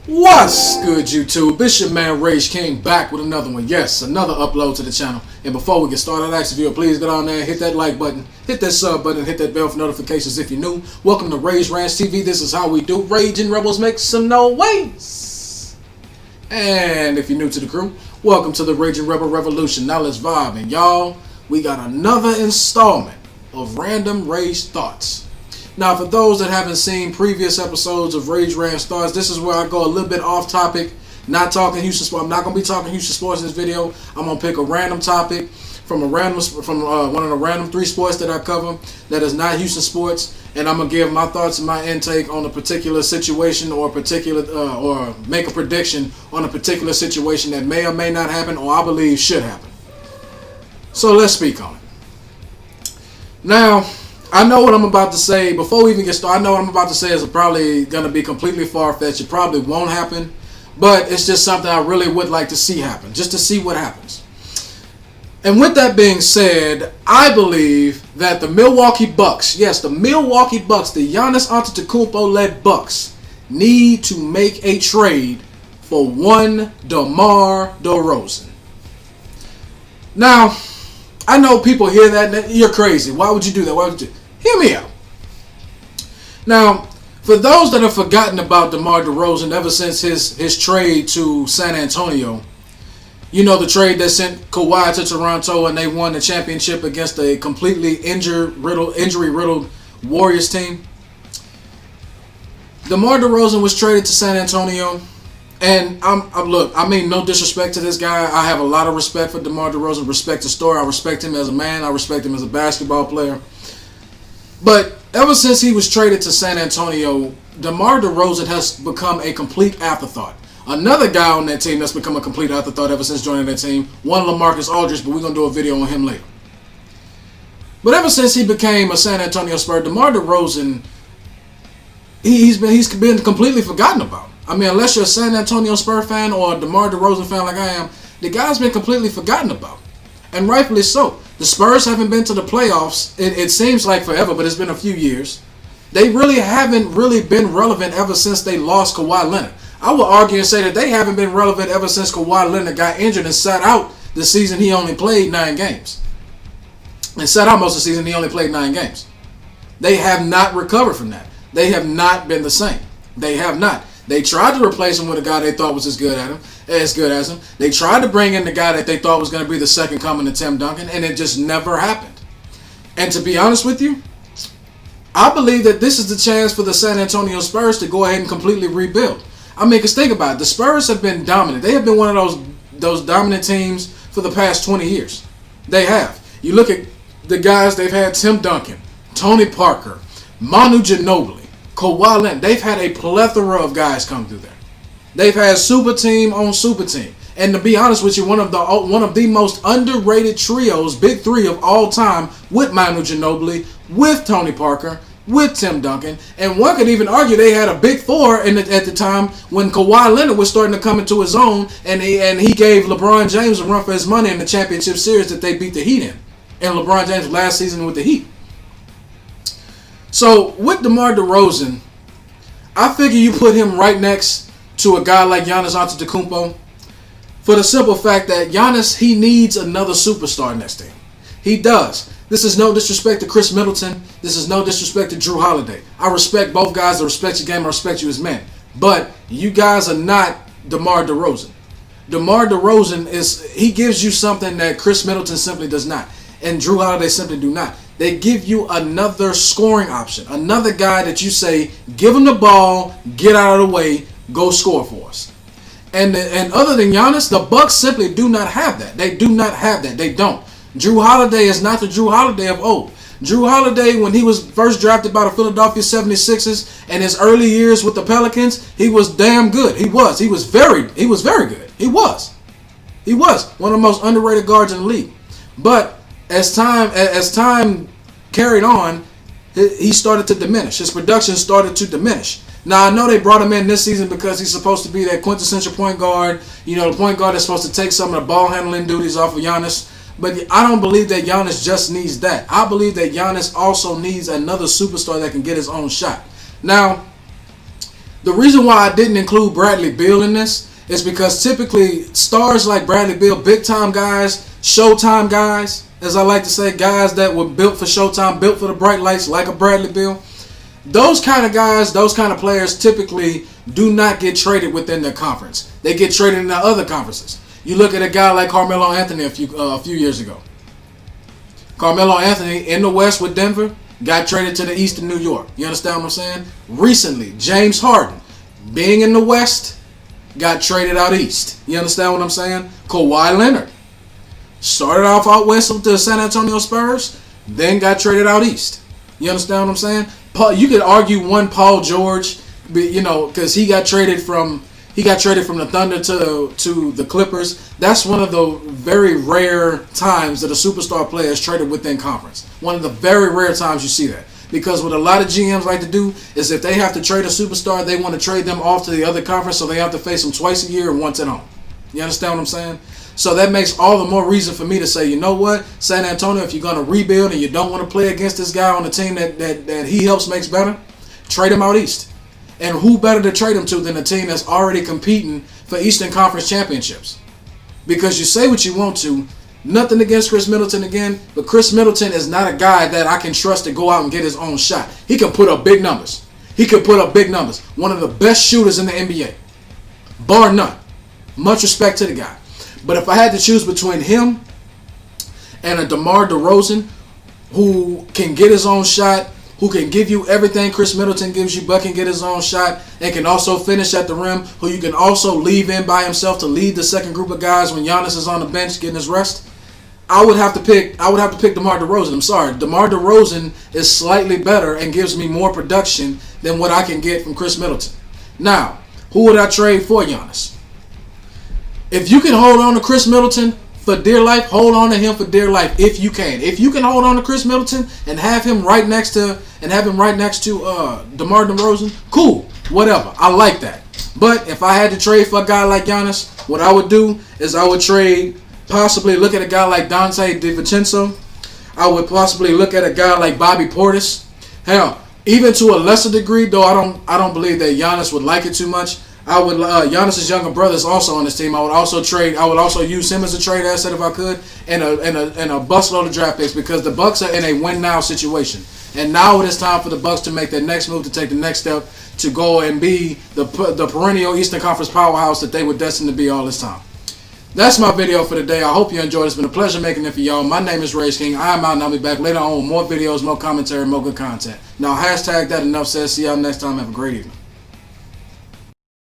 What's good, YouTube? It's your man Rage King back with another one. Yes, another upload to the channel. And before we get started, I ask you, please get on there and hit that like button, hit that sub button, hit that bell for notifications if you're new. Welcome to Rage Ranch TV. This is how we do. Raging Rebels make some noise. And if you're new to the crew, welcome to the Raging Rebel Revolution. Now let's vibe. And y'all, we got another installment of Random Rage Thoughts. Now, for those that haven't seen previous episodes of Rage Ranch Thoughts, this is where I go a little bit off topic, not talking Houston sports. I'm not going to be talking Houston sports in this video. I'm going to pick a random topic from one of the random 3 sports that I cover that is not Houston sports, and I'm going to give my thoughts and my intake on a particular situation or or make a prediction on a particular situation that may or may not happen or I believe should happen. So let's speak on it. Now, I know what I'm about to say. Before we even get started, I know what I'm about to say is probably going to be completely far-fetched. It probably won't happen, but it's just something I really would like to see happen, just to see what happens. And with that being said, I believe that the Milwaukee Bucks, yes, the Milwaukee Bucks, the Giannis Antetokounmpo-led Bucks, need to make a trade for one Demar DeRozan. Now, I know people hear that and you're crazy. Why would you do that? Why would you? Hear me out. Now, for those that have forgotten about DeMar DeRozan ever since his trade to San Antonio, you know, the trade that sent Kawhi to Toronto and they won the championship against a completely injury-riddled Warriors team. DeMar DeRozan was traded to San Antonio. And look, I mean no disrespect to this guy. I have a lot of respect for DeMar DeRozan. Respect the story. I respect him as a man. I respect him as a basketball player. But ever since he was traded to San Antonio, DeMar DeRozan has become a complete afterthought. Another guy on that team that's become a complete afterthought ever since joining that team, one LaMarcus Aldridge, but we're going to do a video on him later. But ever since he became a San Antonio Spur, DeMar DeRozan, he's been completely forgotten about. I mean, unless you're a San Antonio Spurs fan or a DeMar DeRozan fan like I am, the guy's been completely forgotten about. And rightfully so. The Spurs haven't been to the playoffs, it seems like forever, but it's been a few years. They really haven't been relevant ever since they lost Kawhi Leonard. I would argue and say that they haven't been relevant ever since Kawhi Leonard got injured and sat out the season he only played 9 games. And sat out most of the season he only played 9 games. They have not recovered from that. They have not been the same. They have not. They tried to replace him with a guy they thought was as good as him. They tried to bring in the guy that they thought was going to be the second coming to Tim Duncan, and it just never happened. And to be honest with you, I believe that this is the chance for the San Antonio Spurs to go ahead and completely rebuild. I mean, because think about it. The Spurs have been dominant. They have been one of those dominant teams for the past 20 years. They have. You look at the guys they've had: Tim Duncan, Tony Parker, Manu Ginobili, Kawhi Leonard. They've had a plethora of guys come through there. They've had super team on super team. And to be honest with you, one of the most underrated trios, big 3 of all time, with Manu Ginobili, with Tony Parker, with Tim Duncan. And one could even argue they had a big 4 at the time when Kawhi Leonard was starting to come into his own, and he gave LeBron James a run for his money in the championship series that they beat the Heat in. And LeBron James last season with the Heat. So, with DeMar DeRozan, I figure you put him right next to a guy like Giannis Antetokounmpo for the simple fact that Giannis, he needs another superstar next to him. He does. This is no disrespect to Chris Middleton. This is no disrespect to Drew Holiday. I respect both guys. I respect your game. I respect you as men. But you guys are not DeMar DeRozan. DeMar DeRozan he gives you something that Chris Middleton simply does not. And Drew Holiday simply do not. They give you another scoring option. Another guy that you say, give him the ball, get out of the way, go score for us. And other than Giannis, the Bucks simply do not have that. They do not have that. They don't. Drew Holiday is not the Drew Holiday of old. Drew Holiday, when he was first drafted by the Philadelphia 76ers and his early years with the Pelicans, he was damn good. He was very good. He was one of the most underrated guards in the league. But as time carried on, he started to diminish. His production started to diminish. Now, I know they brought him in this season because he's supposed to be that quintessential point guard. You know, the point guard that's supposed to take some of the ball handling duties off of Giannis. But I don't believe that Giannis just needs that. I believe that Giannis also needs another superstar that can get his own shot. Now, The reason why I didn't include Bradley Beal in this is because typically stars like Bradley Beal, big time guys, showtime guys, as I like to say, guys that were built for showtime, built for the bright lights, like a Bradley Beal. Those kind of guys, those kind of players typically do not get traded within their conference. They get traded in the other conferences. You look at a guy like Carmelo Anthony a few years ago. Carmelo Anthony in the West with Denver got traded to the East in New York. You understand what I'm saying? Recently, James Harden, being in the West, got traded out East. You understand what I'm saying? Kawhi Leonard started off out West with the San Antonio Spurs, then got traded out East. You understand what I'm saying? You could argue one Paul George, because he got traded from the Thunder to the Clippers. That's one of the very rare times that a superstar player is traded within conference. One of the very rare times you see that. Because what a lot of GMs like to do is if they have to trade a superstar, they want to trade them off to the other conference so they have to face them twice a year and once at home. You understand what I'm saying? So that makes all the more reason for me to say, you know what, San Antonio, if you're going to rebuild and you don't want to play against this guy on the team that he helps makes better, trade him out East. And who better to trade him to than a team that's already competing for Eastern Conference championships? Because you say what you want to, nothing against Chris Middleton again, but Chris Middleton is not a guy that I can trust to go out and get his own shot. He can put up big numbers. One of the best shooters in the NBA. Bar none. Much respect to the guy. But if I had to choose between him and a DeMar DeRozan who can get his own shot, who can give you everything Chris Middleton gives you, but can get his own shot, and can also finish at the rim, who you can also leave in by himself to lead the second group of guys when Giannis is on the bench getting his rest, I would have to pick DeMar DeRozan. I'm sorry. DeMar DeRozan is slightly better and gives me more production than what I can get from Chris Middleton. Now, who would I trade for Giannis? If you can hold on to Chris Middleton for dear life, hold on to him for dear life if you can. If you can hold on to Chris Middleton and have him right next to DeMar DeRozan, cool, whatever. I like that. But if I had to trade for a guy like Giannis, what I would do is I would trade, possibly look at a guy like Dante DiVincenzo. I would possibly look at a guy like Bobby Portis. Hell, even to a lesser degree, though I don't believe that Giannis would like it too much. I would Giannis's younger brother is also on this team. I would also use him as a trade asset if I could, and a busload of draft picks because the Bucks are in a win now situation, and now it is time for the Bucks to make their next move, to take the next step, to go and be the perennial Eastern Conference powerhouse that they were destined to be all this time. That's my video for today. I hope you enjoyed. It's been a pleasure making it for y'all. My name is Rage King. I'm out, and I'll be back later on with more videos, more commentary, more good content. Now hashtag that. Enough said. See y'all next time. Have a great evening.